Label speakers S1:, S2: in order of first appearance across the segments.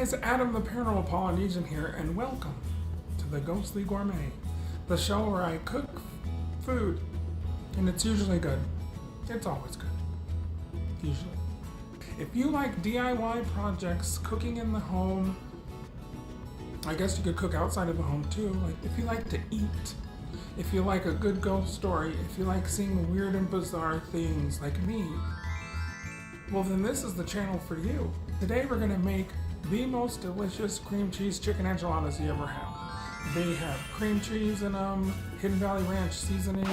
S1: guys, Adam the Paranormal Polynesian here, and welcome to the Ghostly Gourmet, the show where I cook food, and it's usually good. It's always good. Usually. If you like DIY projects, cooking in the home, I guess you could cook outside of the home too. Like if you like to eat, if you like a good ghost story, if you like seeing weird and bizarre things like me, well then this is the channel for you. Today we're gonna make the most delicious cream cheese chicken enchiladas you ever had. They have cream cheese in them, Hidden Valley Ranch seasoning.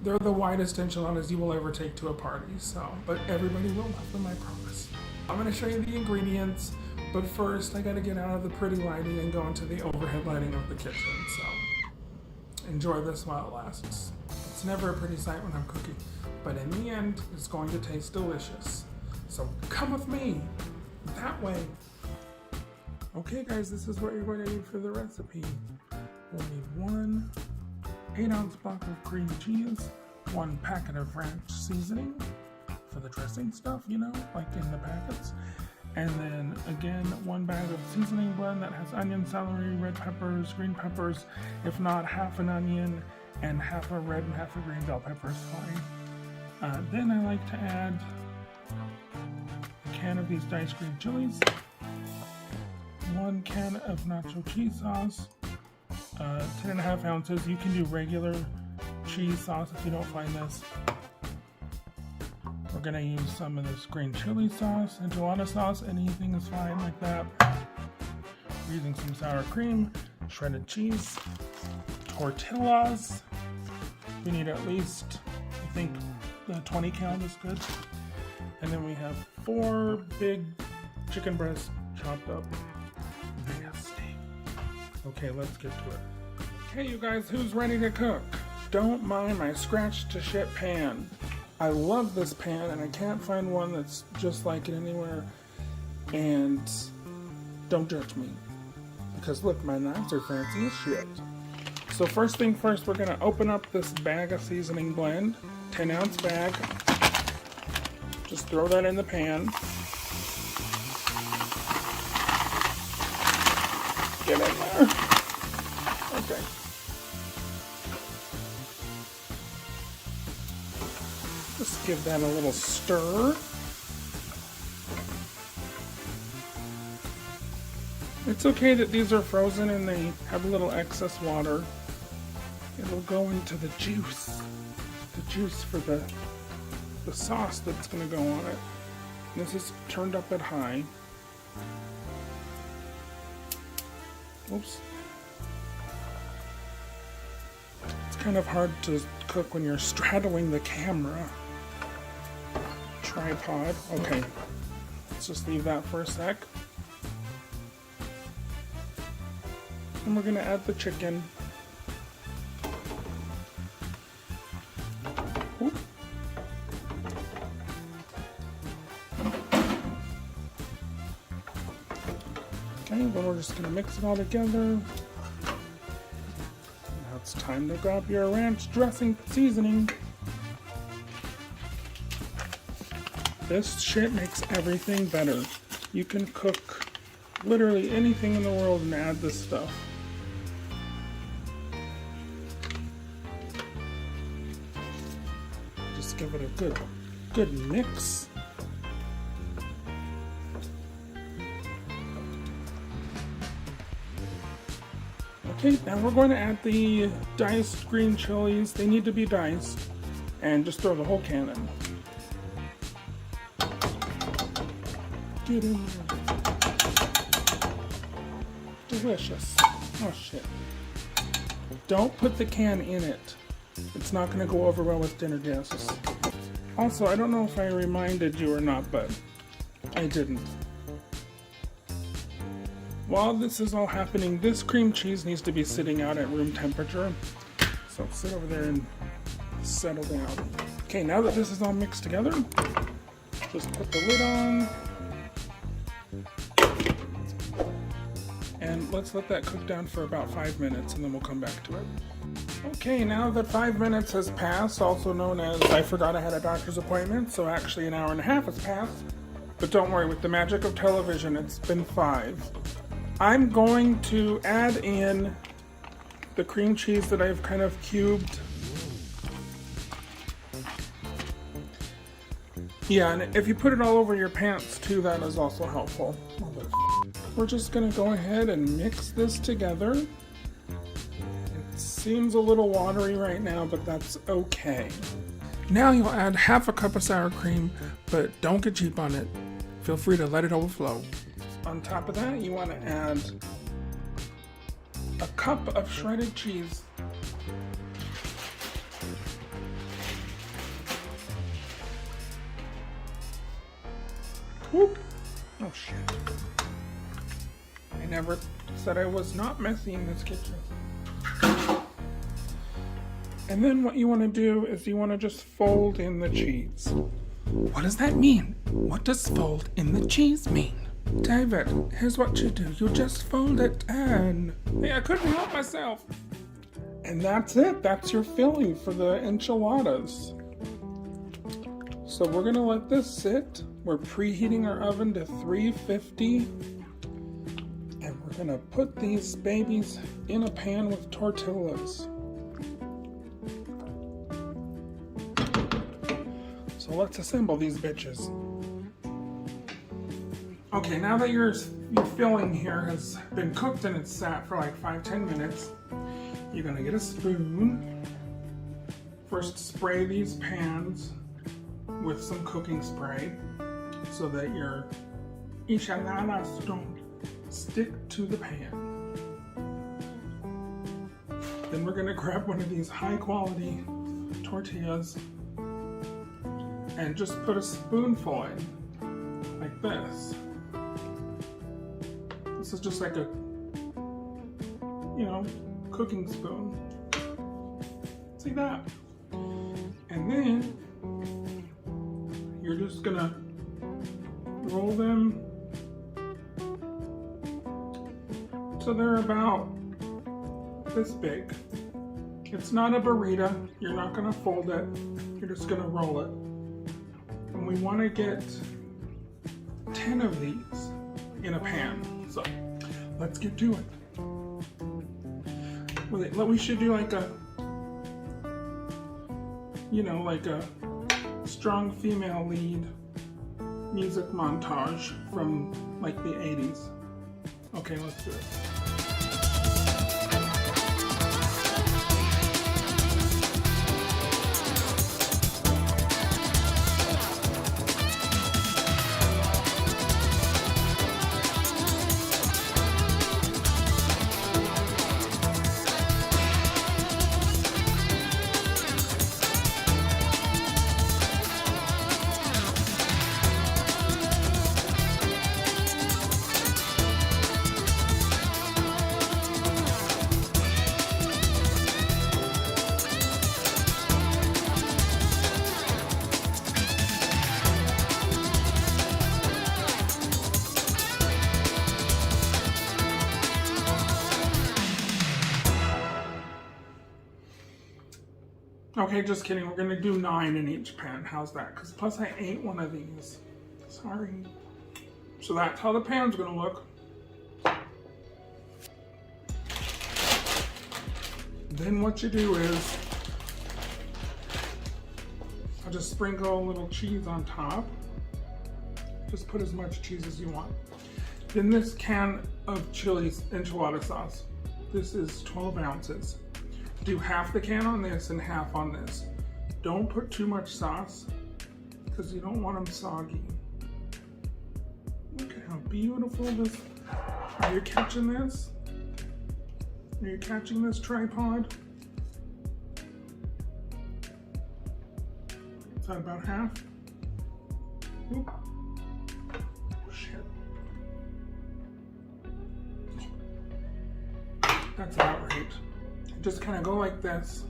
S1: They're the widest enchiladas you will ever take to a party, but everybody will love them, I promise. I'm gonna show you the ingredients, but first I gotta get out of the pretty lighting and go into the overhead lighting of the kitchen, so enjoy this while it lasts. It's never a pretty sight when I'm cooking, but in the end, it's going to taste delicious. So come with me, that way. Okay guys, this is what you're going to need for the recipe. We'll need 1 8-ounce block of cream cheese, 1 packet of ranch seasoning for the dressing stuff, you know, like in the packets. And then again, 1 bag of seasoning blend that has onion, celery, red peppers, green peppers. If not, half an onion and half a red and half a green bell pepper is fine. Then I like to add a can of these diced green chilies, 1 can of nacho cheese sauce, 10.5 ounces. You can do regular cheese sauce if you don't find this. We're gonna use some of this green chili sauce, enchilada sauce, anything is fine like that. We're using some sour cream, shredded cheese, tortillas. We need at least, I think, 20 count is good. And then we have 4 big chicken breasts chopped up. Nasty. Okay, let's get to it. Okay, you guys, who's ready to cook? Don't mind my scratch to shit pan. I love this pan and I can't find one that's just like it anywhere. And don't judge me, because look, my knives are fancy as shit. So first thing first, we're gonna open up this bag of seasoning blend, 10-ounce bag. Just throw that in the pan. Get in there. Okay. Just give that a little stir. It's okay that these are frozen and they have a little excess water. It'll go into the juice for the sauce that's going to go on it. This is turned up at high. Oops. It's kind of hard to cook when you're straddling the camera. Tripod. Okay. Let's just leave that for a sec. And we're going to add the chicken. Oop. Okay, then we're just going to mix it all together. Now it's time to grab your ranch dressing seasoning. This shit makes everything better. You can cook literally anything in the world and add this stuff. Just give it a good mix. Okay, now we're going to add the diced green chilies. They need to be diced. And just throw the whole can in. Get in there. Delicious. Oh shit. Don't put the can in it. It's not going to go over well with dinner guests. Also, I don't know if I reminded you or not, but I didn't. While this is all happening, this cream cheese needs to be sitting out at room temperature. So sit over there and settle down. Okay, now that this is all mixed together, just put the lid on. And let's let that cook down for about 5 minutes and then we'll come back to it. Okay, now that 5 minutes has passed, also known as I forgot I had a doctor's appointment, so actually an hour and a half has passed. But don't worry, with the magic of television, it's been 5. I'm going to add in the cream cheese that I've kind of cubed. Yeah, and if you put it all over your pants too, that is also helpful. We're just gonna go ahead and mix this together. It seems a little watery right now, but that's okay. Now you'll add half a cup of sour cream, but don't get cheap on it. Feel free to let it overflow. On top of that, you want to add a cup of shredded cheese. Whoop. Oh shit. I never said I was not messy in this kitchen. And then what you want to do is you want to just fold in the cheese. What does that mean? What does fold in the cheese mean? David, here's what you do. You just fold it in. Hey, I couldn't help myself. And that's it. That's your filling for the enchiladas. So we're gonna let this sit. We're preheating our oven to 350. And we're gonna put these babies in a pan with tortillas. So let's assemble these bitches. Okay, now that your filling here has been cooked and it's sat for like 5-10 minutes, you're gonna get a spoon. First, spray these pans with some cooking spray so that your enchiladas don't stick to the pan. Then we're gonna grab one of these high quality tortillas and just put a spoonful in, like this. This is just like a, cooking spoon. See that? And then you're just gonna roll them so they're about this big. It's not a burrito. You're not gonna fold it. You're just gonna roll it. And we want to get 10 of these in a pan. So let's get to it. We should do like a, like a strong female lead music montage from like the 80s. Okay, let's do it. Okay, just kidding. We're gonna do 9 in each pan. How's that? Because plus I ate one of these. Sorry. So that's how the pan's gonna look. Then what you do is, I'll just sprinkle a little cheese on top. Just put as much cheese as you want. Then this can of chili enchilada sauce. This is 12 ounces. Do half the can on this and half on this. Don't put too much sauce because you don't want them soggy. Look at how beautiful this. Are you catching this? Are you catching this, tripod? Is that about half? Oop. Oh, shit. That's about right. Just kind of go like this.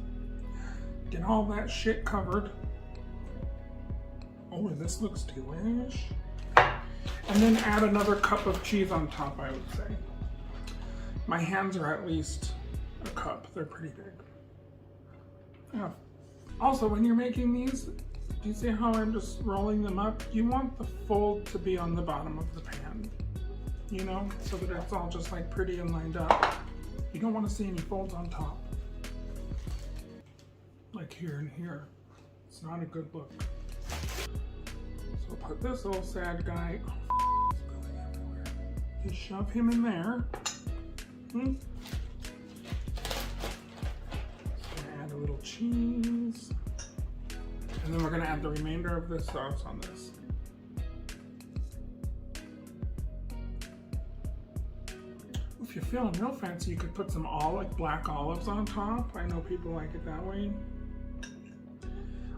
S1: Get all that shit covered. Oh, this looks delish. And then add another cup of cheese on top, I would say. My hands are at least a cup. They're pretty big. Yeah. Also, when you're making these, Do you see how I'm just rolling them up? You want the fold to be on the bottom of the pan, you know, so that it's all just like pretty and lined up. You don't want to see any folds on top. Like here and here. It's not a good look. So I'll put this little sad guy, oh, it's spilling everywhere. Just shove him in there. Gonna add a little cheese. And then we're gonna add the remainder of this sauce on this. If you're feeling real fancy, you could put some black olives on top. I know people like it that way.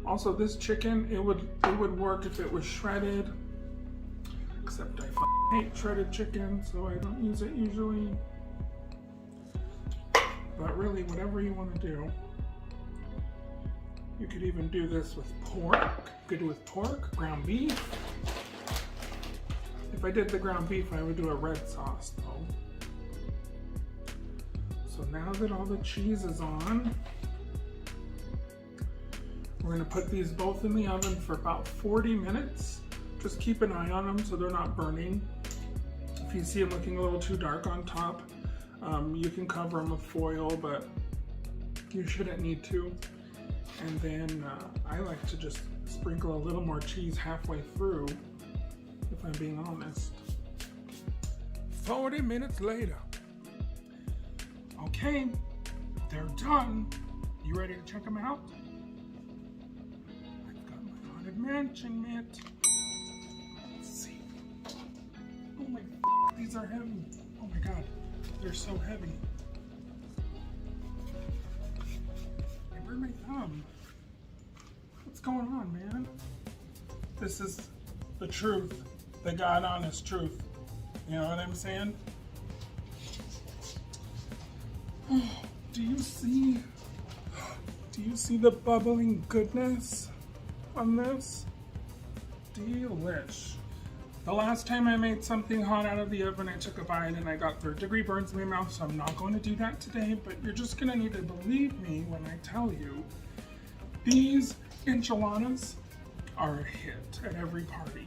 S1: Also, this chicken, it would work if it was shredded, except I hate shredded chicken, so I don't use it usually. But really, whatever you want to do. You could even do this with pork. You could do it with pork, ground beef. If I did the ground beef, I would do a red sauce though. So now that all the cheese is on, we're gonna put these both in the oven for about 40 minutes. Just keep an eye on them so they're not burning. If you see them looking a little too dark on top, you can cover them with foil, but you shouldn't need to. And then I like to just sprinkle a little more cheese halfway through, if I'm being honest. 40 minutes later. Okay, they're done. You ready to check them out? I've got my Haunted Mansion mitt. Let's see. Oh my, these are heavy. Oh my God, they're so heavy. Where's my thumb? What's going on, man? This is the truth, the God honest truth. You know what I'm saying? Do you see the bubbling goodness on this? Delish. The last time I made something hot out of the oven, I took a bite and I got third-degree burns in my mouth, so I'm not going to do that today, but you're just gonna need to believe me when I tell you these enchiladas are a hit at every party.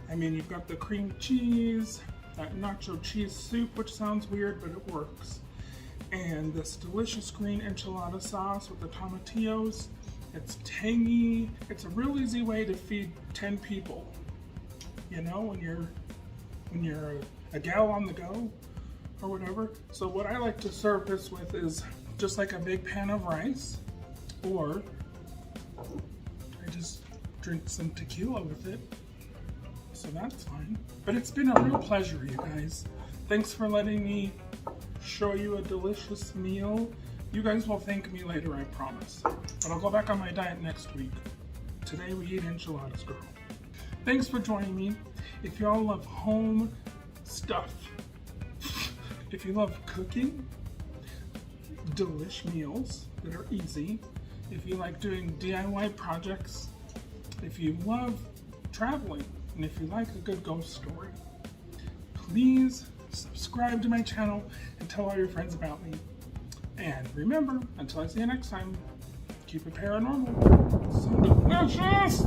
S1: I mean, you've got the cream cheese, that nacho cheese soup, which sounds weird, but it works. And this delicious green enchilada sauce with the tomatillos. It's tangy. It's a real easy way to feed 10 people. You know, when you're a gal on the go or whatever. So what I like to serve this with is just like a big pan of rice, or I just drink some tequila with it. So that's fine. But it's been a real pleasure, you guys. Thanks for letting me show you a delicious meal. You guys will thank me later, I promise. But I'll go back on my diet next week. Today we eat enchiladas, girl. Thanks for joining me. If y'all love home stuff, if you love cooking, delish meals that are easy, if you like doing DIY projects, if you love traveling, and if you like a good ghost story, please subscribe to my channel and tell all your friends about me. And remember, until I see you next time, keep it paranormal. So delicious!